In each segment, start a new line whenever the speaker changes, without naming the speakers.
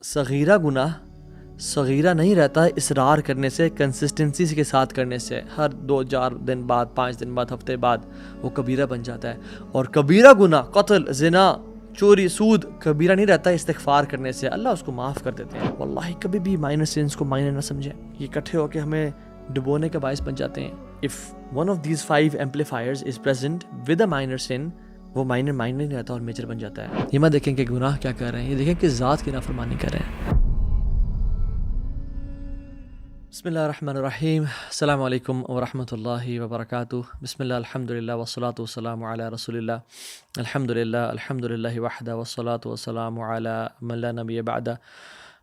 صغیرہ گناہ صغیرہ نہیں رہتا اصرار کرنے سے، کنسسٹنسی کے ساتھ کرنے سے، ہر 2-4 دن بعد، 5 دن بعد، ہفتے بعد وہ کبیرہ بن جاتا ہے۔ اور کبیرہ گناہ، قتل، زنا، چوری، سود کبیرہ نہیں رہتا استغفار کرنے سے، اللہ اس کو معاف کر دیتے ہیں۔ واللہ کبھی بھی مائنر سینس کو مائنر نہ سمجھیں، یہ اکٹھے ہو کے ہمیں ڈبونے کا باعث بن جاتے ہیں۔ if one of these 5 amplifiers is present with a minor sin، وہ مائنر نہیں رہتا اور میجر بن جاتا ہے۔ یہ مت دیکھیں کہ گناہ کیا کر رہے ہیں، یہ دیکھیں کہ ذات کی نافرمانی کر رہے ہیں۔ بسم اللہ الرحمن الرحیم، السلام علیکم ورحمۃ اللہ وبرکاتہ۔ بسم اللہ، الحمدللہ والصلاۃ والسلام علی رسول اللہ، الحمدللہ وحدہ والصلاۃ والسلام علی من لا نبی بعدہ،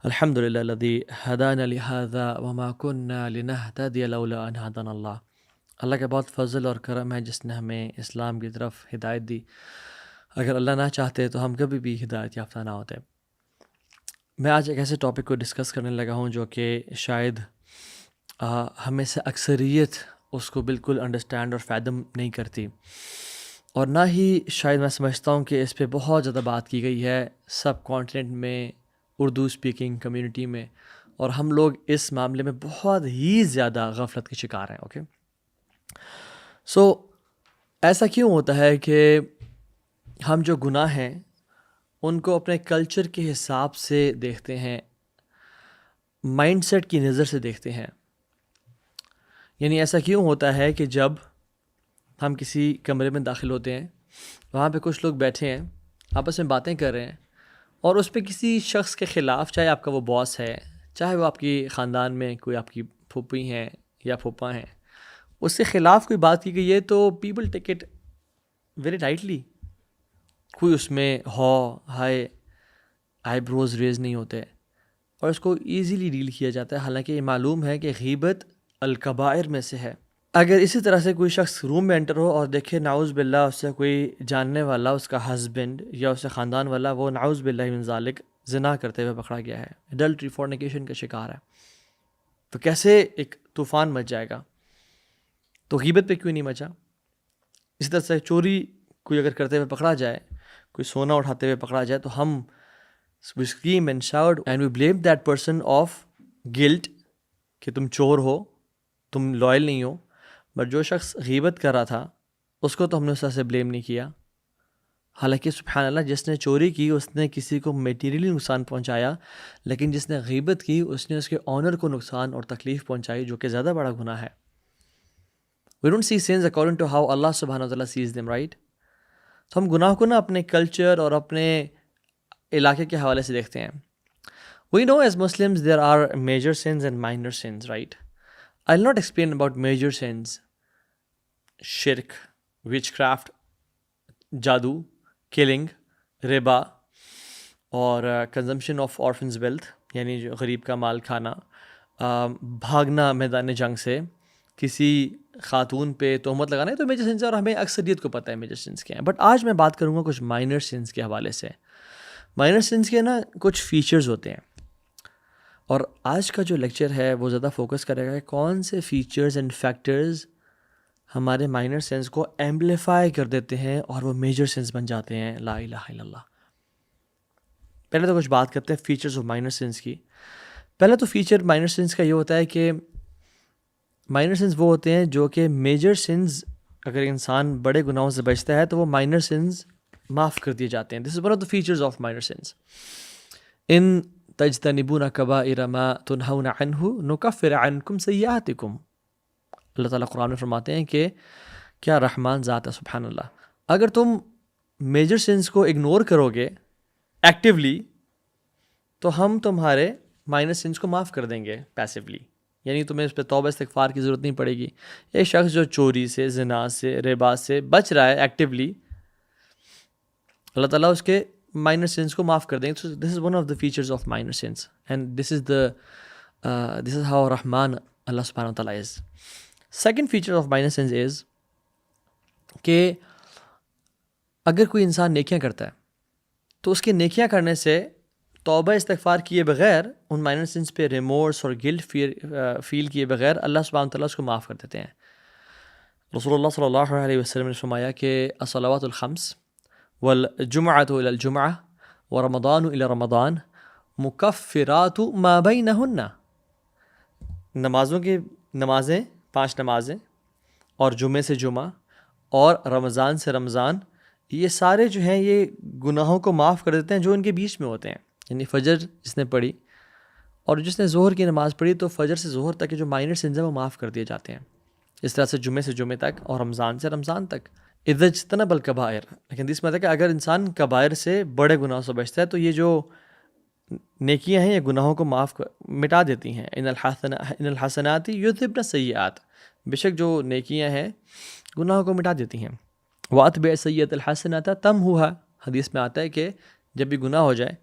الحمدللہ الذی ہدانا لہذا وما کنا لنہتدی لولا ان ہدانا اللہ۔ اللہ کا بہت فضل اور کرم ہے جس نے ہمیں اسلام کی طرف ہدایت دی، اگر اللہ نہ چاہتے تو ہم کبھی بھی ہدایت یافتہ نہ ہوتے۔ میں آج ایک ایسے ٹاپک کو ڈسکس کرنے لگا ہوں جو کہ شاید ہمیں سے اکثریت اس کو بالکل انڈرسٹینڈ اور فیدم نہیں کرتی، اور نہ ہی شاید میں سمجھتا ہوں کہ اس پہ بہت زیادہ بات کی گئی ہے سب کانٹیننٹ میں، اردو اسپیکنگ کمیونٹی میں، اور ہم لوگ اس معاملے میں بہت ہی زیادہ غفلت کے شکار ہیں۔ اوکے، سو ایسا کیوں ہوتا ہے کہ ہم جو گناہ ہیں ان کو اپنے کلچر کے حساب سے دیکھتے ہیں، مائنڈ سیٹ کی نظر سے دیکھتے ہیں؟ یعنی ایسا کیوں ہوتا ہے کہ جب ہم کسی کمرے میں داخل ہوتے ہیں، وہاں پہ کچھ لوگ بیٹھے ہیں، آپس میں باتیں کر رہے ہیں، اور اس پہ کسی شخص کے خلاف، چاہے آپ کا وہ باس ہے، چاہے وہ آپ کی خاندان میں کوئی آپ کی پھوپھی ہیں یا پھوپھا ہیں، اس کے خلاف کوئی بات کی گئی ہے تو people take it very lightly. کوئی اس میں ہائے آئی بروز ریز نہیں ہوتے، اور اس کو ایزیلی ڈیل کیا جاتا ہے، حالانکہ یہ معلوم ہے کہ غیبت الکبائر میں سے ہے۔ اگر اسی طرح سے کوئی شخص روم میں انٹر ہو اور دیکھے نعوذ باللہ اس سے کوئی جاننے والا، اس کا ہسبینڈ یا اس سے خاندان والا، وہ نعوذ باللہ من ذالک زنا کرتے ہوئے پکڑا گیا ہے، ایڈلٹری، فورنیکیشن کا شکار ہے، تو کیسے ایک طوفان مچ جائے گا؟ تو غیبت پہ کیوں نہیں مچا؟ اسی طرح سے چوری کوئی اگر کرتے ہوئے پکڑا جائے، کوئی سونا اٹھاتے ہوئے پکڑا جائے، تو ہم we scream and shout and we blame that person of guilt کہ تم چور ہو، تم لائل نہیں ہو۔ بٹ جو شخص غیبت کر رہا تھا اس کو تو ہم نے اس طرح سے بلیم نہیں کیا، حالانکہ سبحان اللہ جس نے چوری کی اس نے کسی کو میٹیریلی نقصان پہنچایا، لیکن جس نے غیبت کی اس نے اس کے آنر کو نقصان اور تکلیف پہنچائی، جو کہ زیادہ بڑا گناہ ہے۔ We don't see sins according to how Allah subhanahu wa ta'ala sees them, right؟ تو ہم گناہ کو نا اپنے کلچر اور اپنے علاقے کے حوالے سے دیکھتے ہیں۔ We know as Muslims there are major sins and minor sins, right؟ I'll not explain about major sins، شرک، witchcraft، جادو، killing، ربا، اور consumption of orphans' wealth، یعنی جو غریب کا مال کھانا، بھاگنا میدان جنگ سے، کسی خاتون پہ تہمت لگانا، تو میجر سینس ہے، اور ہمیں اکثریت کو پتہ ہے میجر سینس کیا ہیں۔ بٹ آج میں بات کروں گا کچھ مائنر سینس کے حوالے سے۔ مائنر سینس کے نا کچھ فیچرز ہوتے ہیں، اور آج کا جو لیکچر ہے وہ زیادہ فوکس کرے گا کہ کون سے فیچرز اینڈ فیکٹرز ہمارے مائنر سینس کو ایمپلیفائی کر دیتے ہیں اور وہ میجر سینس بن جاتے ہیں۔ لا الہ الا اللہ۔ پہلے تو کچھ بات کرتے ہیں فیچرز آف مائنر سینس کی۔ پہلے تو فیچر مائنر سینس کا یہ ہوتا ہے کہ مائنر سینس وہ ہوتے ہیں جو کہ میجر سینس، اگر انسان بڑے گناہوں سے بچتا ہے تو وہ مائنر سینس معاف کر دیے جاتے ہیں۔ This is one of the features of minor sins. ان تجتنبون کبائر ما تنہون عنہ نکفر عنکم سیئاتکم، اللہ تعالیٰ قرآن میں فرماتے ہیں کہ کیا رحمان ذات ہے، سبحان اللہ۔ اگر تم میجر سینس کو اگنور کرو گے ایکٹیولی تو ہم تمہارے مائنر سینس کو معاف کر دیں گے پیسیولی، یعنی تمہیں اس پہ توبہ استغفار کی ضرورت نہیں پڑے گی۔ ایک شخص جو چوری سے، زنا سے، ربا سے بچ رہا ہے ایکٹیولی، اللہ تعالیٰ اس کے مائنر سینس کو معاف کر دیں گے۔ This is one of the features of minor sins, and this is how رحمان اللہ سبحانہ وتعالیٰ is. Second feature of minor sins is کہ اگر کوئی انسان نیکیاں کرتا ہے تو اس کی نیکیاں کرنے سے توبہ استغفار کیے بغیر، ان مائنر سینس پہ ریمورس اور گلٹ فیل کیے بغیر، اللہ سبحانہ وتعالیٰ اس کو معاف کر دیتے ہیں۔ رسول اللہ صلی اللہ علیہ وسلم نے فرمایا کہ الصلوات الخمس والجمعۃ الی الجمعہ ورمضان الی رمضان مکفرات ما بینہن، نمازیں 5 نمازیں اور جمعے سے جمعہ اور رمضان سے رمضان، یہ سارے جو ہیں یہ گناہوں کو معاف کر دیتے ہیں جو ان کے بیچ میں ہوتے ہیں. یعنی فجر جس نے پڑھی اور جس نے ظہر کی نماز پڑھی تو فجر سے ظہر تک کے جو مائنر سنز ہیں وہ معاف کر دیے جاتے ہیں. اس طرح سے جمعے تک اور رمضان سے رمضان تک. اذا اجتنب الکبائر، لیکن اس مطلب کہ اگر انسان کبائر سے بڑے گناہوں سے بچتا ہے تو یہ جو نیکیاں ہیں یہ گناہوں کو مٹا دیتی ہیں. ان الحسنات یذہبن السیئات، بے شک جو نیکیاں ہیں گناہوں کو مٹا دیتی ہیں. واتبع السیئۃ الحسنۃ تمحوھا، حدیث میں آتا ہے کہ جب بھی گناہ ہو جائے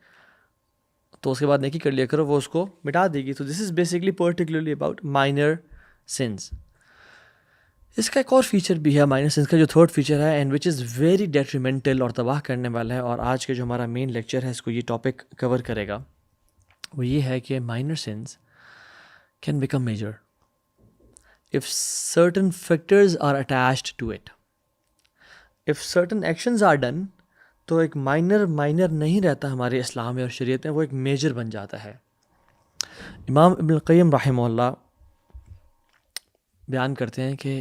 تو اس کے بعد نیکی کر لیا کرو، وہ اس کو مٹا دے گی. تو this is basically particularly about minor sins. اس کا ایک اور فیچر بھی ہے مائنر سنز کا، جو تھرڈ فیچر ہے and which is very detrimental اور تباہ کرنے والا ہے، اور آج کے جو ہمارا مین لیکچر ہے اس کو یہ ٹاپک کور کرے گا. وہ یہ ہے کہ minor sins can become major if certain factors are attached to it. if certain actions are done تو ایک مائنر نہیں رہتا ہمارے اسلام میں اور شریعت میں، وہ ایک میجر بن جاتا ہے. امام ابن القیم رحمہ اللہ بیان کرتے ہیں کہ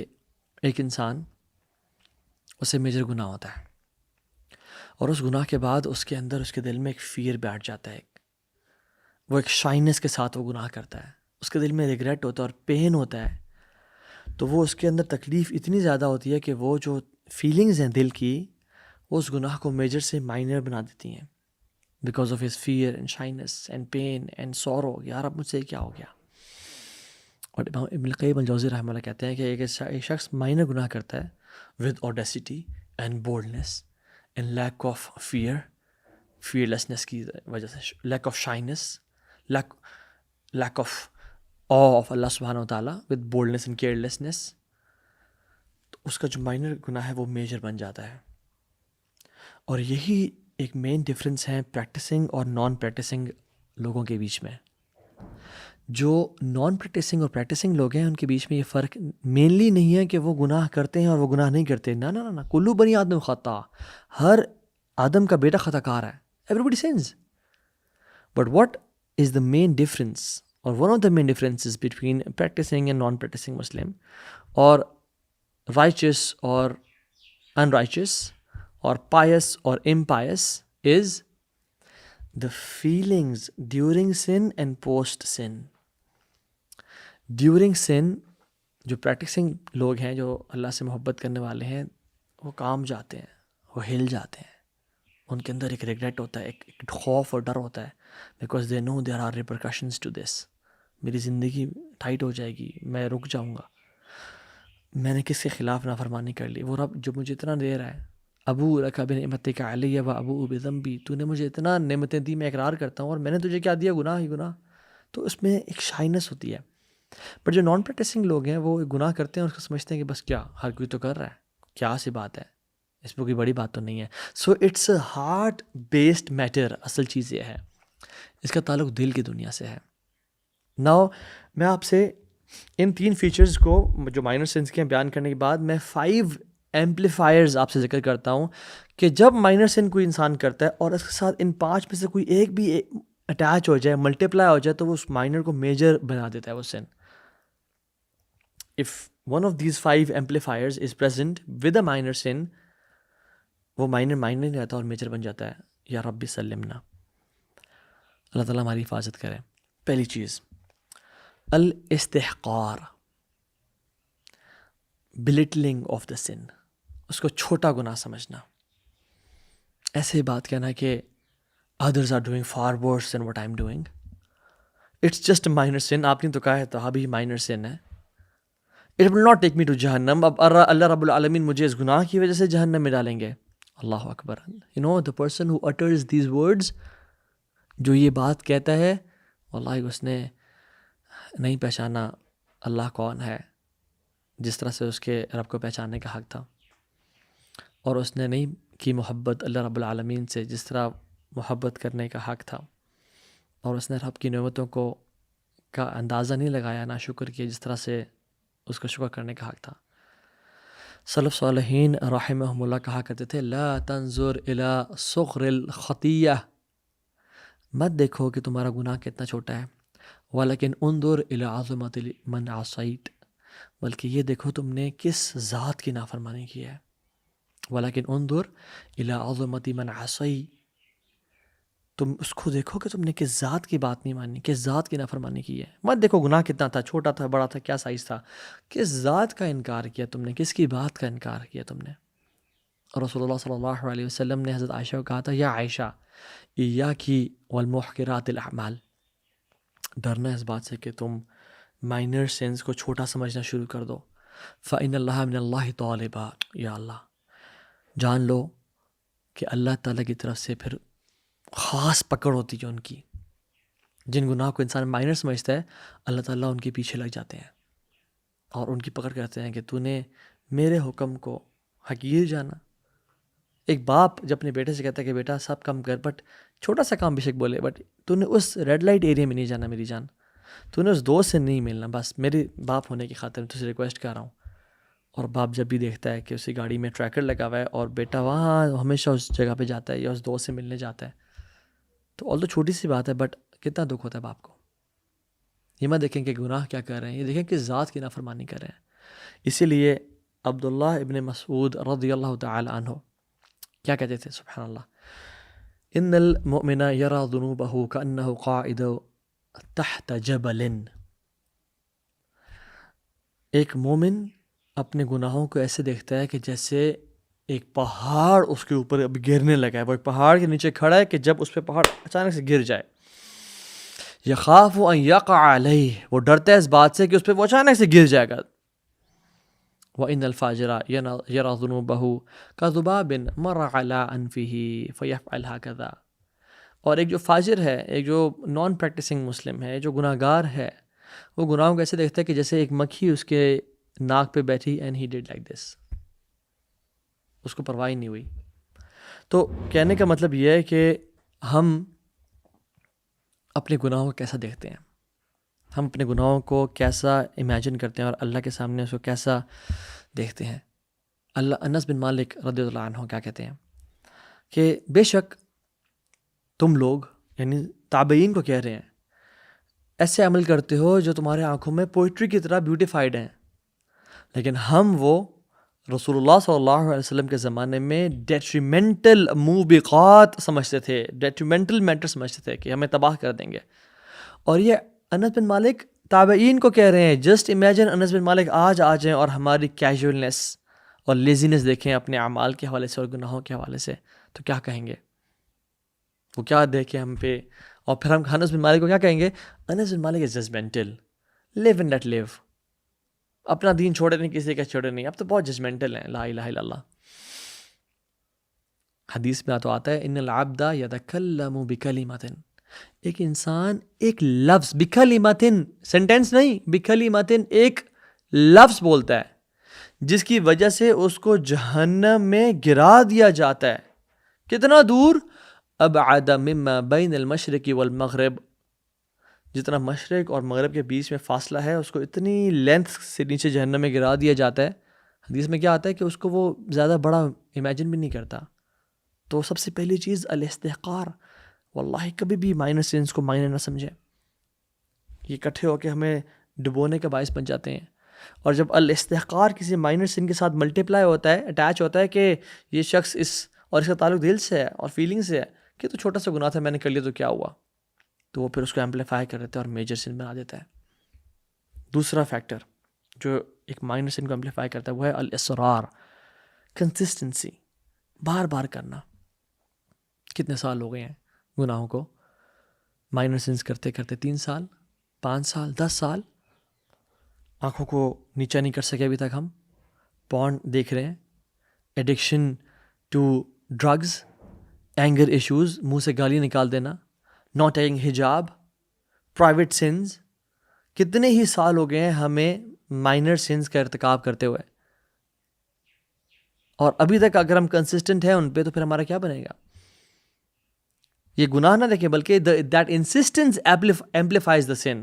ایک انسان اسے میجر گناہ ہوتا ہے اور اس گناہ کے بعد اس کے اندر اس کے دل میں ایک فیئر بیٹھ جاتا ہے، وہ ایک شائنس کے ساتھ وہ گناہ کرتا ہے، اس کے دل میں ریگریٹ ہوتا ہے اور پین ہوتا ہے. تو وہ اس کے اندر تکلیف اتنی زیادہ ہوتی ہے کہ وہ جو فیلنگز ہیں دل کی وہ اس گناہ کو میجر سے مائنر بنا دیتی ہیں، because of his fear and shyness and pain and sorrow. یار اب مجھ سے کیا ہو گیا. اور امام ابن القیم الجوزی رحمہ اللہ کہتے ہیں کہ ایک شخص مائنر گناہ کرتا ہے with audacity and boldness and lack of fearlessness کی وجہ سے، lack of shyness, lack of of اللہ سبحانہ و تعالیٰ، ود بولڈنس اینڈ کیئرلیسنس، تو اس کا جو مائنر گناہ ہے وہ میجر بن جاتا ہے. اور یہی ایک مین ڈفرینس ہے پریکٹسنگ اور نان پریکٹسنگ لوگوں کے بیچ میں. جو نان پریکٹسنگ اور پریکٹسنگ لوگ ہیں ان کے بیچ میں یہ فرق مینلی نہیں ہے کہ وہ گناہ کرتے ہیں اور وہ گناہ نہیں کرتے. نہ کلو بنی آدم خطا، ہر آدم کا بیٹا خطا کار ہے. ایوری بڈی sins. But what is the main difference اور one of the main differences between practicing and non practicing Muslim اور رائچس اور ان رائچس اور پائس اور impious is the feelings during sin and post sin. During sin جو پریکٹسنگ لوگ ہیں، جو اللہ سے محبت کرنے والے ہیں، وہ کام جاتے ہیں، وہ ہل جاتے ہیں، ان کے اندر ایک ریگریٹ ہوتا ہے، ایک خوف اور ڈر ہوتا ہے، because they know there are repercussions to this. میری زندگی ٹائٹ ہو جائے گی، میں رک جاؤں گا، میں نے کس کے خلاف نافرمانی کر لی، وہ رب جو مجھے اتنا دے رہا ہے، ابو لک بنعمتک علی و ابو بذنبی، تو نے مجھے اتنا نعمتیں دی، میں اقرار کرتا ہوں اور میں نے تجھے کیا دیا، گناہ ہی گناہ. تو اس میں ایک شائنس ہوتی ہے. بٹ جو نان پریکٹسنگ لوگ ہیں وہ گناہ کرتے ہیں اور اس کو سمجھتے ہیں کہ بس کیا ہر کوئی تو کر رہا ہے، کیا سی بات ہے، اس میں کوئی بڑی بات تو نہیں ہے. So it's a heart based matter. اصل چیز یہ ہے، اس کا تعلق دل کی دنیا سے ہے. ناؤ میں آپ سے ان 3 فیچرز کو جو مائنر سنس کے بیان کرنے کے بعد میں 5 ایمپلیفائرز آپ سے ذکر کرتا ہوں کہ جب مائنر سن کوئی انسان کرتا ہے اور اس کے ساتھ ان 5 میں سے کوئی ایک بھی اٹیچ ہو جائے، ملٹیپلائی ہو جائے، تو وہ اس مائنر کو میجر بنا دیتا ہے وہ سن. if one of these 5 amplifiers is present with a minor sin، وہ مائنر نہیں رہتا اور میجر بن جاتا ہے. یا رب سلمنا، اللہ تعالیٰ ہماری حفاظت کرے. پہلی چیز الاستحقار، بلٹلنگ آف دا سن، اس کو چھوٹا گناہ سمجھنا. ایسے بات کہنا کہ others are doing far worse than what I'm doing. It's just a minor sin. آپ نے تو کہا ہے تو ابھی minor sin ہے. It will not take me to جہنم. اب اللہ رب العالمین مجھے اس گناہ کی وجہ سے جہنم میں ڈالیں گے. اللہ اکبر. You know the person who utters these words، جو یہ بات کہتا ہے، واللہ اس نے نہیں پہچانا اللہ کون ہے جس طرح سے اس کے رب کو پہچاننے کا حق تھا، اور اس نے نہیں کی محبت اللہ رب العالمین سے جس طرح محبت کرنے کا حق تھا، اور اس نے رب کی نعمتوں کا اندازہ نہیں لگایا، نہ شکر کیا جس طرح سے اس کو شکر کرنے کا حق تھا. سلف صالحین رحمہم اللہ کہا کرتے تھے لا تنظر الی صغر الخطیہ، مت دیکھو کہ تمہارا گناہ کتنا چھوٹا ہے، ولیکن انظر الی عظمت من عصیت، بلکہ یہ دیکھو تم نے کس ذات کی نافرمانی کی ہے. ولیکن انظر الی عظمت من عصیت، تم اس کو دیکھو کہ تم نے کس ذات کی بات نہیں مانی، کس ذات کی نافرمانی کی ہے. مت دیکھو گناہ کتنا تھا، چھوٹا تھا، بڑا تھا، کیا سائز تھا، کس ذات کا انکار کیا تم نے، کس کی بات کا انکار کیا تم نے. اور رسول اللہ صلی اللہ علیہ وسلم نے حضرت عائشہ کو کہا تھا، یا عائشہ ایاکی والمحقرات الاعمال، ڈرنا اس بات سے کہ تم مائنر سینس کو چھوٹا سمجھنا شروع کر دو. فإن اللہ من اللہ طالبا، یا اللہ جان لو کہ اللہ تعالیٰ کی طرف سے پھر خاص پکڑ ہوتی ہے ان کی. جن گناہ کو انسان مائنر سمجھتا ہے، اللہ تعالیٰ ان کے پیچھے لگ جاتے ہیں اور ان کی پکڑ کرتے ہیں کہ تو نے میرے حکم کو حقیر جانا. ایک باپ جب اپنے بیٹے سے کہتا ہے کہ بیٹا سب کام کر، بٹ چھوٹا سا کام بے شک بولے، بٹ تو نے اس ریڈ لائٹ ایریا میں نہیں جانا میری جان، تو نے اس دوست سے نہیں ملنا، بس میرے باپ ہونے کی خاطر میں تجھ سے ریکویسٹ کر رہا ہوں. اور باپ جب بھی دیکھتا ہے کہ اسی گاڑی میں ٹریکر لگا ہوا ہے اور بیٹا وہاں ہمیشہ اس جگہ پہ جاتا ہے یا اس دوست سے ملنے جاتا ہے، تو آل تو چھوٹی سی بات ہے، بٹ کتنا دکھ ہوتا ہے باپ کو. یہ مت دیکھیں کہ گناہ کیا کر رہے ہیں، یہ دیکھیں کہ ذات کی نافرمانی کر رہے ہیں. اسی لیے عبداللہ ابن مسعود رضی اللہ تعالی عنہ کیا کہتے تھے، سبحان اللہ، ان المؤمن یرى ذنوبه کأنه قاعد تحت جبل. ایک مومن اپنے گناہوں کو ایسے دیکھتا ہے کہ جیسے ایک پہاڑ اس کے اوپر اب گرنے لگا ہے، وہ ایک پہاڑ کے نیچے کھڑا ہے کہ جب اس پہ پہاڑ اچانک سے گر جائے. یخاف ان یقع علیہ، وہ ڈرتا ہے اس بات سے کہ اس پہ وہ اچانک سے گر جائے گا. وَإِنَّ الْفَاجِرَ يَرَى ذُنُوبَهُ كَذُبَابٍ مَرَّ عَلَىٰ أَنْفِهِ فَيَفْعَلْ هَكَذَا. اور ایک جو فاجر ہے، ایک جو نان پریکٹسنگ مسلم ہے، جو گناہ گار ہے، وہ گناہوں کو ایسے دیکھتا ہے کہ جیسے ایک مکھی اس کے ناک پہ بیٹھی and he did like this, اس کو پرواہ نہیں ہوئی. تو کہنے کا مطلب یہ ہے کہ ہم اپنے گناہوں کو کیسا دیکھتے ہیں، ہم اپنے گناہوں کو کیسا امیجن کرتے ہیں اور اللہ کے سامنے اس کو کیسا دیکھتے ہیں. انس بن مالک رضی اللہ عنہ کیا کہتے ہیں کہ بے شک تم لوگ، یعنی تابعین کو کہہ رہے ہیں، ایسے عمل کرتے ہو جو تمہارے آنکھوں میں پوئٹری کی طرح بیوٹیفائڈ ہیں، لیکن ہم وہ رسول اللہ صلی اللہ علیہ وسلم کے زمانے میں ڈیٹریمنٹل موبقات سمجھتے تھے، ڈیٹریمنٹل میٹر سمجھتے تھے کہ ہمیں تباہ کر دیں گے. اور یہ انس بن مالک تابعین کو کہہ رہے ہیں. جسٹ امیجن انس بن مالک آج آ جائیں اور ہماری کیجولنس اور لیزینس دیکھیں اپنے اعمال کے حوالے سے اور گناہوں کے حوالے سے، تو کیا کہیں گے؟ وہ کیا دیکھیں ہم پہ؟ اور پھر ہم انس بن مالک کو کیا کہیں گے؟ انس بن مالک از judgemental, leave and let live, اپنا دین چھوڑے نہیں، کسی کا چھوڑے نہیں، اب تو بہت ججمنٹل ہیں. لا الہ الا اللہ. حدیث میں تو آتا ہے ان العبد یتکلم بکلمۃ، ایک انسان ایک لفظ، بکلمۃ سینٹینس نہیں، بکلمۃ ایک لفظ بولتا ہے جس کی وجہ سے اس کو جہنم میں گرا دیا جاتا ہے. کتنا دور؟ ابعد مما بین المشرق والمغرب، جتنا مشرق اور مغرب کے بیچ میں فاصلہ ہے اس کو اتنی لینتھ سے نیچے جہنم میں گرا دیا جاتا ہے. حدیث میں کیا آتا ہے کہ اس کو وہ زیادہ بڑا امیجن بھی نہیں کرتا. تو سب سے پہلی چیز الاستحقار. واللہ کبھی بھی مائنر سینس کو مائنر نہ سمجھیں، یہ اکٹھے ہو کے ہمیں ڈبونے کا باعث بن جاتے ہیں. اور جب الاستحقار کسی مائنر سین کے ساتھ ملٹیپلائی ہوتا ہے، اٹیچ ہوتا ہے کہ یہ شخص اس کا تعلق دل سے ہے اور فیلنگ سے ہے کہ تو چھوٹا سا گناہ تھا، میں نے کر لیا تو کیا ہوا، تو وہ پھر اس کو ایمپلیفائی کر دیتا ہے اور میجر سین بنا دیتا ہے. دوسرا فیکٹر جو ایک مائنر سین کو ایمپلیفائی کرتا ہے وہ ہے الاصرار، کنسسٹنسی، بار بار کرنا. کتنے سال ہو گئے ہیں گناہوں کو مائنر سینس کرتے کرتے؟ 3 سال، 5 سال، 10 سال. آنکھوں کو نیچا نہیں کر سکے ابھی تک ہم. پورن دیکھ رہے ہیں، addiction to drugs, anger issues, منہ سے گالی نکال دینا، ناٹ ٹیکنگ حجاب، پرائیویٹ سینز. کتنے ہی سال ہو گئے ہیں ہمیں مائنر سینز کا ارتکاب کرتے ہوئے، اور ابھی تک اگر ہم کنسسٹنٹ ہیں ان پہ تو پھر ہمارا کیا بنے گا؟ یہ گناہ نہ دیکھیں بلکہ that insistence amplifies the sin.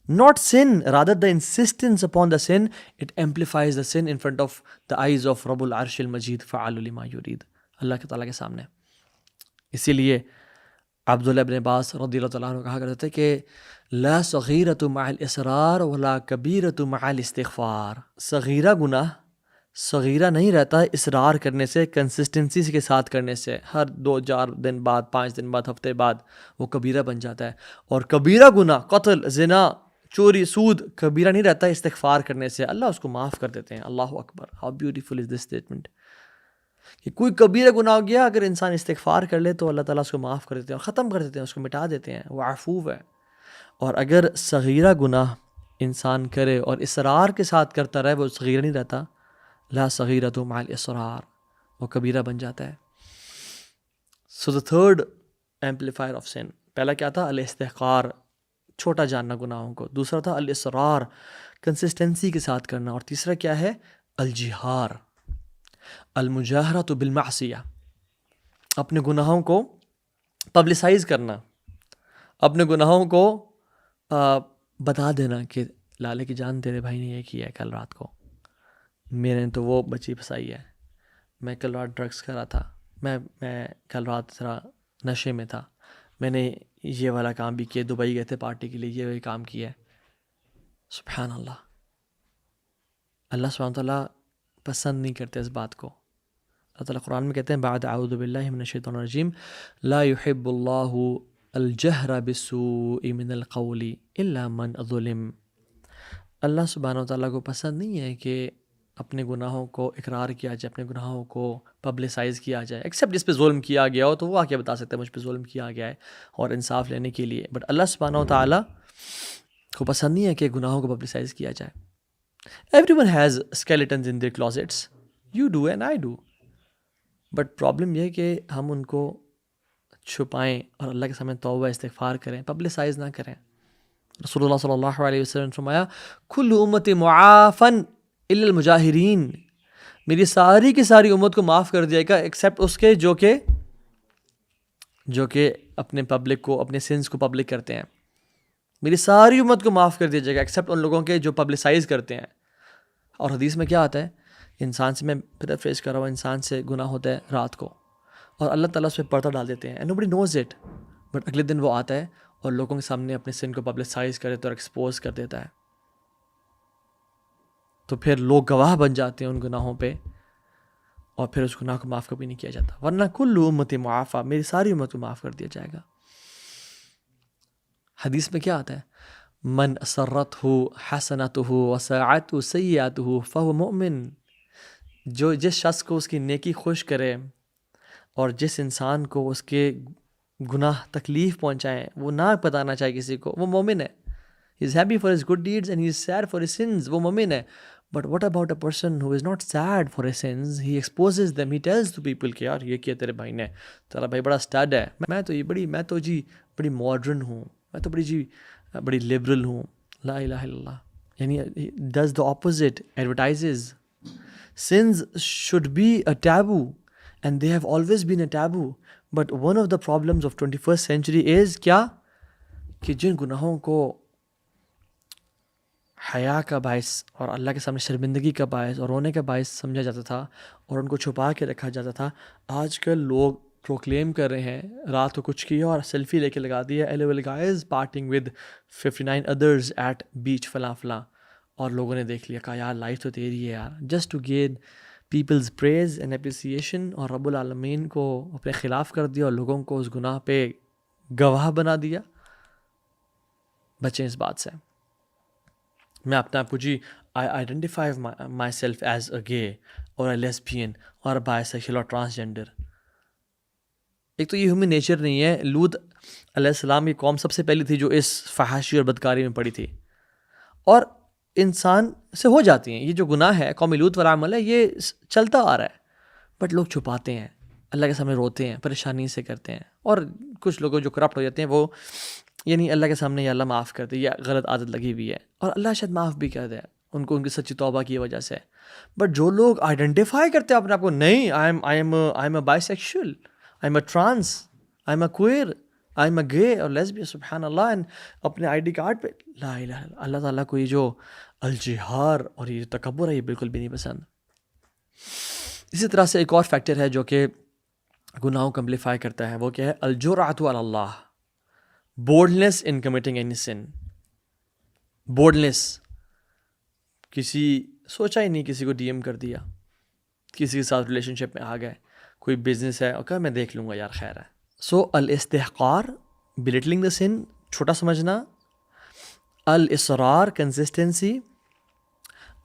Not sin, rather the insistence upon the sin, it amplifies the sin in front of the eyes of رب العرش المجید فعال لما یرید، اللہ کے تعالیٰ کے سامنے. اسی لیے عبداللہ ابن عباس رضی اللہ تعالیٰ عنہ کہا کرتے تھے کہ لا صغیرۃ مع الاصرار ولا کبیرۃ مع الاستغفار. صغیرہ گناہ صغیرہ نہیں رہتا اصرار کرنے سے، کنسسٹنسی کے ساتھ کرنے سے، ہر 2-4 دن بعد، 5 دن بعد، ہفتے بعد وہ کبیرہ بن جاتا ہے. اور کبیرہ گناہ قتل، زنا، چوری، سود کبیرہ نہیں رہتا استغفار کرنے سے، اللہ اس کو معاف کر دیتے ہیں. اللہ اکبر، how beautiful is this statement کہ کوئی کبیرہ گناہ ہو گیا اگر انسان استغفار کر لے تو اللہ تعالیٰ اس کو معاف کر دیتے ہیں اور ختم کر دیتے ہیں، اس کو مٹا دیتے ہیں. وہ عفو ہے. اور اگر صغیرہ گناہ انسان کرے اور اصرار کے ساتھ کرتا رہے، وہ صغیرہ نہیں رہتا. لا صغیرۃ مع الاصرار، وہ کبیرہ بن جاتا ہے. سو the third amplifier of sin، پہلا کیا تھا؟ الاستحقار، چھوٹا جاننا گناہوں کو. دوسرا تھا الاصرار، کنسسٹنسی کے ساتھ کرنا. اور تیسرا کیا ہے؟ الجہار، المجاہرۃ بالمعصیہ، اپنے گناہوں کو پبلسائز کرنا، اپنے گناہوں کو بتا دینا کہ لالے کی جان تیرے بھائی نے یہ کیا ہے کل رات کو، میں نے تو وہ بچی پھنسائی ہے، میں کل رات ڈرگس کر رہا تھا، میں کل رات ذرا نشے میں تھا، میں نے یہ والا کام بھی کیا، دبئی گئے تھے پارٹی کے لیے، یہ وہی کام کیا ہے. سبحان اللہ. اللہ سبحانہ تعالیٰ پسند نہیں کرتے اس بات کو. اللہ تعالیٰ قرآن میں کہتے ہیں بعد اعوذ باللہ من الشیطان الرجیم لا يحب اللہ الجہر بالسوء من القول الا من ظلم. اللہ سبحانہ تعالیٰ کو پسند نہیں ہے کہ اپنے گناہوں کو اقرار کیا جائے، اپنے گناہوں کو پبلسائز کیا جائے، ایکسیپٹ جس پہ ظلم کیا گیا ہو تو وہ آ کے بتا سکتا ہے مجھ پہ ظلم کیا گیا ہے اور انصاف لینے کے لیے. بٹ اللہ سبحانہ تعالیٰ کو پسند نہیں ہے کہ گناہوں کو پبلسائز کیا جائے. Everyone has skeletons in their closets. You do and I do. But problem یہ ہے کہ ہم ان کو چھپائیں اور اللہ کے سامنے توبہ استغفار کریں، پبلسائز نہ کریں. رسول اللہ صلی اللہ علیہ وسلم نے فرمایا کل امت معافن الا المجاہرین، میری ساری کی ساری امت کو معاف کر دیا گا ایکسیپٹ اس کے جو کہ اپنے پبلک کو، اپنے سنس کو پبلک کرتے ہیں. میری ساری امت کو معاف کر دیا جائے گا ایکسیپٹ ان لوگوں کے جو پبلسائز کرتے ہیں. اور حدیث میں کیا آتا ہے؟ انسان سے، میں پیرافریز کر رہا ہوں، انسان سے گناہ ہوتا ہے رات کو اور اللہ تعالیٰ اس پہ پردہ ڈال دیتے ہیں، nobody knows it، بٹ اگلے دن وہ آتا ہے اور لوگوں کے سامنے اپنے سن کو پبلسائز کر دیتا ہے اور ایکسپوز کر دیتا ہے. تو پھر لوگ گواہ بن جاتے ہیں ان گناہوں پہ اور پھر اس گناہ کو معاف کبھی نہیں کیا جاتا. ورنہ کل امت معافہ، میری ساری امت کو معاف کر دیا جائے گا. حدیث میں کیا آتا ہے؟ من اسرتہ حسنتہ وساعتہ سیئاتہ فہو مؤمن. جو جس شخص کو اس کی نیکی خوش کرے اور جس انسان کو اس کے گناہ تکلیف پہنچائیں، وہ نہ بتانا چاہے کسی کو، وہ مومن ہے. He is happy for his good deeds and he is sad for his sins. وہ مومن ہے. But what about a person who is not sad for his sins? He exposes them. He tells to people کہ یار یہ کیا تیرے بھائی نے، تیرا بھائی بڑا اسٹڈ ہے، میں تو بڑی ماڈرن ہوں، میں تو بڑی لبرل ہوں. لا الہ الا اللہ. یعنی does the opposite، advertises. Sins should be a taboo and they have always been a taboo. But one of the problems of 21st century is کیا؟ کہ جن گناہوں کو حیا کا باعث اور اللہ کے سامنے شرمندگی کا باعث اور رونے کا باعث سمجھا جاتا تھا اور ان کو چھپا کے رکھا جاتا تھا، آج کل لوگ پروکلیم کر رہے ہیں رات کو کچھ کیا اور سیلفی لے کے لگا دیا LOL guys partying with 59 others at beach فلاں فلاں، اور لوگوں نے دیکھ لیا، کہا یار لائف تو تیری ہے یار، just to gain people's praise and appreciation, اور رب العالمین کو اپنے خلاف کر دیا اور لوگوں کو اس گناہ پہ گواہ بنا دیا. بچیں اس بات سے. میں اپنے آپ کو I identify my self as a gay اور اے لیسبین اور بائی سیکشل اور ٹرانسجینڈر. ایک تو یہ ہیومن نیچر نہیں ہے. لوط علیہ السلام کی قوم سب سے پہلی تھی جو اس فحاشی اور بدکاری میں پڑی تھی، اور انسان سے ہو جاتی ہیں. یہ جو گناہ ہے قوم لوط والا عمل ہے، یہ چلتا آ رہا ہے، بٹ لوگ چھپاتے ہیں، اللہ کے سامنے روتے ہیں، پریشانی سے کرتے ہیں. اور کچھ لوگ جو کرپٹ ہو جاتے ہیں وہ یعنی اللہ کے سامنے یا اللہ معاف کر دے، یا غلط عادت لگی ہوئی ہے اور اللہ شاید معاف بھی کر دے ان کو ان کی سچی توبہ کی وجہ سے. بٹ جو لوگ آئیڈینٹیفائی کرتے ہیں اپنے آپ کو، نہیں I am a bisexual, I am a trans, I am a queer, I am a gay اور لیسبین، سبحان اللہ، اپنے آئی ڈی کارڈ پہ لا الہ الا اللہ. اللہ تعالیٰ کو یہ جو الجہار اور یہ تکبر ہے یہ بالکل بھی نہیں پسند. اسی طرح سے ایک اور فیکٹر ہے جو کہ گناہوں کو امپلیفائی کرتا ہے وہ کیا ہے؟ الجرأۃ علی اللہ، بولڈنس ان کمٹنگ اینی سن. بولڈنس، کسی سوچا ہی نہیں، کسی کو ڈی ایم کر دیا، کسی کے ساتھ ریلیشن شپ میں آ گئے، کوئی بزنس ہے اوکے میں دیکھ لوں گا یار خیر ہے. سو الاستحقار، بلٹلنگ دا سن، چھوٹا سمجھنا. الاصرار، کنسسٹنسی.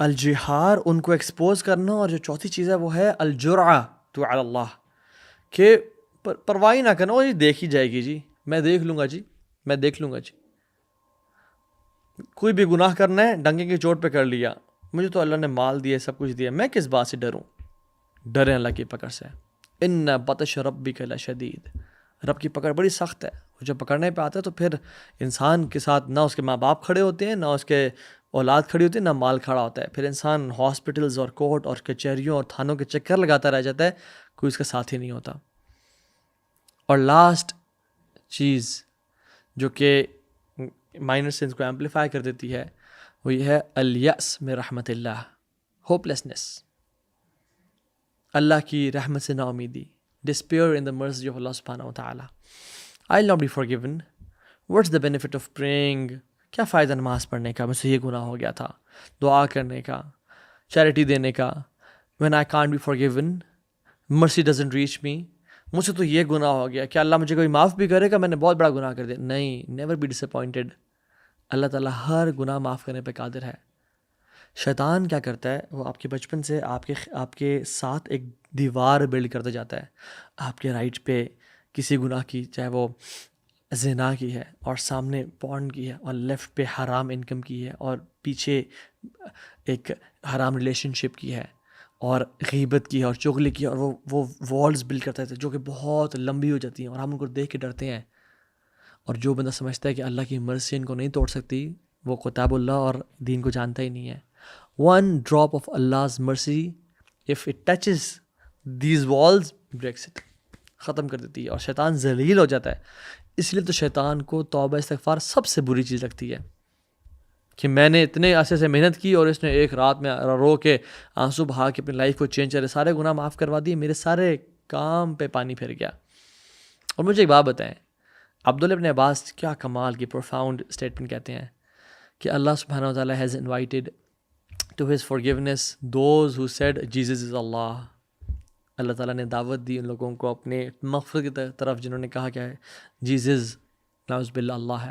الجہار، ان کو ایکسپوز کرنا. اور جو چوتھی چیز ہے وہ ہے الجرأۃ علی اللہ، کہ پرواہ نہ کرنا، وہ جی دیکھ ہی جائے گی جی، میں دیکھ لوں گا جی، میں دیکھ لوں گا جی. کوئی بھی گناہ کرنا ہے ڈنگے کی چوٹ پہ کر لیا، مجھے تو اللہ نے مال دیا، سب کچھ دیا، میں کس بات سے ڈروں؟ ڈریں اللہ کی پکڑ سے. ان بطش ربک لشدید، رب کی پکڑ بڑی سخت ہے. جب پکڑنے پہ آتا ہے تو پھر انسان کے ساتھ نہ اس کے ماں باپ کھڑے ہوتے ہیں، نہ اس کے اولاد کھڑی ہوتی ہے، نہ مال کھڑا ہوتا ہے. پھر انسان ہاسپٹلز اور کورٹ اور کچہریوں اور تھانوں کے چکر لگاتا رہ جاتا ہے، کوئی اس کا ساتھ ہی نہیں ہوتا. اور لاسٹ چیز جو کہ مائنر سینس کو ایمپلیفائی کر دیتی ہے وہ یہ ہے الیأس من رحمت اللہ، ہوپلیسنس، اللہ کی رحمت سے نا امیدی. despair in the mercy of Allah subhanahu wa ta'ala. I'll not be forgiven. What's the benefit of praying? کیا فائدہ نماز پڑھنے کا، مجھ سے یہ گناہ ہو گیا تھا، دعا کرنے کا، چیریٹی دینے کا. when I can't be forgiven, mercy doesn't reach me. مجھ سے تو یہ گناہ ہو گیا، کیا اللہ مجھے کوئی معاف بھی کرے گا؟ میں نے بہت بڑا گناہ کر دیا. نہیں، never be disappointed. اللہ تعالیٰ ہر گناہ معاف کرنے پہ قادر ہے. شیطان کیا کرتا ہے، وہ آپ کے بچپن سے آپ کے ساتھ ایک دیوار بلڈ کرتا جاتا ہے. آپ کے رائٹ پہ کسی گناہ کی، چاہے وہ زنا کی ہے اور سامنے پورن کی ہے، اور لیفٹ پہ حرام انکم کی ہے، اور پیچھے ایک حرام ریلیشن شپ کی ہے، اور غیبت کی ہے، اور چغلی کی ہے. اور وہ والز بلڈ کرتا ہے جو کہ بہت لمبی ہو جاتی ہیں، اور ہم ان کو دیکھ کے ڈرتے ہیں. اور جو بندہ سمجھتا ہے کہ اللہ کی مرضی ان کو نہیں توڑ سکتی، وہ کتاب اللہ اور دین کو جانتا ہی نہیں ہے. One drop of Allah's mercy, if it touches these walls, breaks it. ختم کر دیتی ہے، اور شیطان ذلیل ہو جاتا ہے. اس لیے تو شیطان کو توبہ استغفار سب سے بری چیز لگتی ہے، کہ میں نے اتنے عرصے سے محنت کی اور اس نے ایک رات میں رو کے آنسو بہا کے اپنی لائف کو چینج کرے، سارے گناہ معاف کروا دیے، میرے سارے کام پہ پانی پھر گیا. اور مجھے ایک بات بتائیں، عبداللہ ابن عباس کیا کمال کی پروفاؤنڈ اسٹیٹمنٹ کہتے ہیں کہ اللہ سبحانہ و تعالیٰ has invited to his forgiveness those who said Jesus is Allah. اللہ تعالیٰ نے دعوت دی ان لوگوں کو اپنے مغفرت کی طرف جنہوں نے کہا کیا ہے، جیزز نعوذ باللہ اللہ ہے.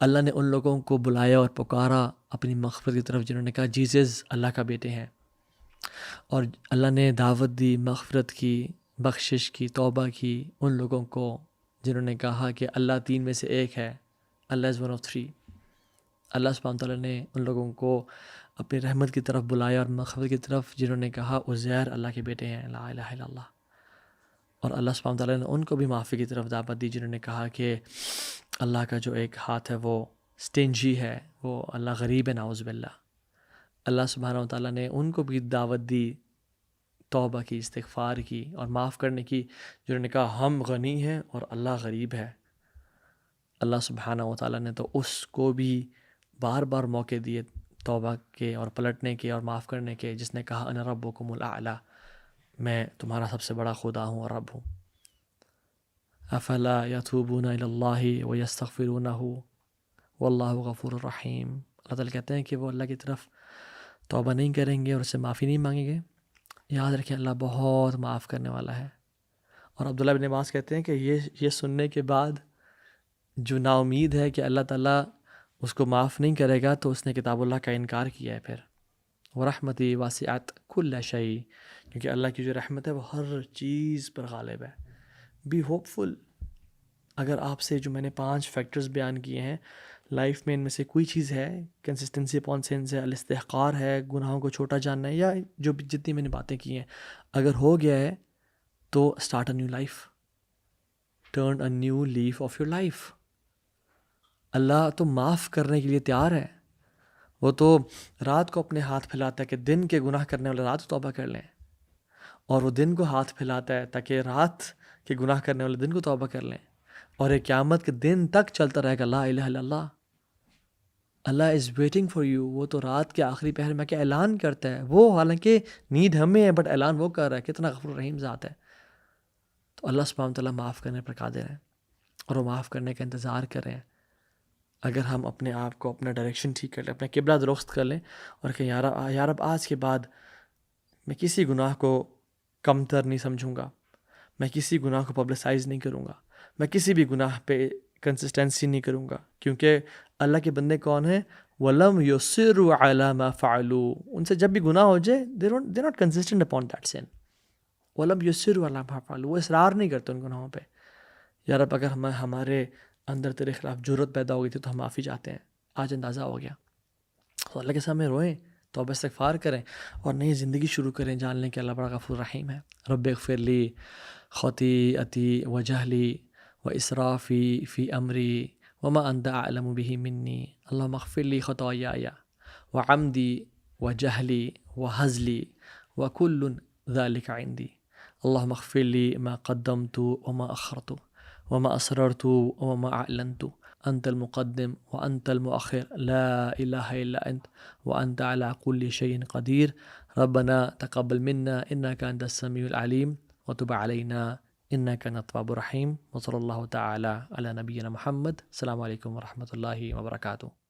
اللہ نے ان لوگوں کو بلایا اور پکارا اپنی مغفرت کی طرف جنہوں نے کہا جیزز اللہ کا بیٹے ہیں. اور اللہ نے دعوت دی مغفرت کی، بخشش کی، توبہ کی ان لوگوں کو جنہوں نے کہا کہ اللہ تین میں سے ایک ہے، اللہ از ون آف تھری. اللہ سبحانہ تعالیٰ نے ان لوگوں کو اپنی رحمت کی طرف بلایا اور مغفرت کی طرف جنہوں نے کہا عزیر اللہ کے بیٹے ہیں، لا الہ الا اللہ. اور اللہ سبحانہ تعالیٰ نے ان کو بھی معافی کی طرف دعوت دی جنہوں نے کہا کہ اللہ کا جو ایک ہاتھ ہے وہ سٹینجی ہے، وہ اللہ غریب ہے، نعوذ باللہ. اللہ سبحانہ تعالیٰ نے ان کو بھی دعوت دی توبہ کی، استغفار کی اور معاف کرنے کی، جنہوں نے کہا ہم غنی ہیں اور اللہ غریب ہے. اللہ سبحانہ تعالیٰ نے تو اس کو بھی بار بار موقع دیے توبہ کے اور پلٹنے کے اور معاف کرنے کے، جس نے کہا انا ربکم الاعلی، میں تمہارا سب سے بڑا خدا ہوں اور رب ہوں. افلا یتوبون الی اللہ ویستغفرونہ واللہ غفور الرحیم. اللہ تعالیٰ کہتے ہیں کہ وہ اللہ کی طرف توبہ نہیں کریں گے اور اس سے معافی نہیں مانگیں گے. یاد رکھیں اللہ بہت معاف کرنے والا ہے. اور عبداللہ بن عباس کہتے ہیں کہ یہ سننے کے بعد جو نا امید ہے کہ اللہ تعالیٰ اس کو معاف نہیں کرے گا، تو اس نے کتاب اللہ کا انکار کیا ہے. پھر ورحمتی واسعت کل شیء، کیونکہ اللہ کی جو رحمت ہے وہ ہر چیز پر غالب ہے. بی ہوپ فل. اگر آپ سے جو میں نے 5 فیکٹرز بیان کیے ہیں لائف میں، ان میں سے کوئی چیز ہے، کنسسٹنسی اپون سینس ہے، الاستحقار ہے، گناہوں کو چھوٹا جاننا ہے، یا جو بھی جتنی میں نے باتیں کی ہیں، اگر ہو گیا ہے تو start a new life, turn a new leaf of your life. اللہ تو معاف کرنے کے لیے تیار ہے. وہ تو رات کو اپنے ہاتھ پھیلاتا ہے کہ دن کے گناہ کرنے والے رات توبہ کر لیں، اور وہ دن کو ہاتھ پھیلاتا ہے تاکہ رات کے گناہ کرنے والے دن کو توبہ کر لیں، اور ایک قیامت کے دن تک چلتا رہے گا لا الہ الا اللہ. اللہ از ویٹنگ فار یو. وہ تو رات کے آخری پہر میں کیا اعلان کرتا ہے، وہ حالانکہ نیڈ ہمیں ہے بٹ اعلان وہ کر رہا ہے. کتنا غفور رحیم ذات ہے. تو اللہ سبحانہ و تعالیٰ معاف کرنے پر قادر ہے، اور وہ معاف کرنے کا انتظار کر رہے ہیں۔ اگر ہم اپنے آپ کو اپنا ڈائریکشن ٹھیک کر لیں، اپنا قبلہ درست کر لیں، اور کہ یا رب آج کے بعد میں کسی گناہ کو کم تر نہیں سمجھوں گا، میں کسی گناہ کو پبلسائز نہیں کروں گا، میں کسی بھی گناہ پہ کنسسٹنسی نہیں کروں گا، کیونکہ اللہ کے بندے کون ہیں؟ وَلَمْ يُصِرُّوا عَلَى مَا فَعَلُوا، ان سے جب بھی گناہ ہو جائے they're not consistent upon that sin. وَلَمْ يُصِرُّوا عَلَى مَا فَعَلُوا، وہ اصرار نہیں کرتے ان گناہوں پہ۔ یا رب اگر ہمارے اندر تیرے خلاف جرت پیدا ہو گئی تھی تو ہم معافی چاہتے ہیں، آج اندازہ ہو گیا، تو اللہ کے سامنے روئیں، توبہ استغفار کریں، اور نئی زندگی شروع کریں، جان لیں کہ اللہ بڑا غفور رحیم ہے۔ رب اغفر لی خطیئتی و جہلی و اسرافی فی امری وما انت اعلم به منی، اللہم اغفر لی خطایایا و عمدی و جہلی و حزلی و کل ذالک عندی، اللہم اغفر لی ما قدمت وما اخرت وما اسررت وما اعلنت، انت المقدم وانت المؤخر لا الہ الا انت وانت على كل شيء قدیر، ربنا تقبل منا انك انت السمیع العلیم وتب علینا انك انت التواب الرحیم، وصلی اللہ تعالی علی نبینا محمد۔ السلام علیکم ورحمۃ اللہ وبرکاتہ۔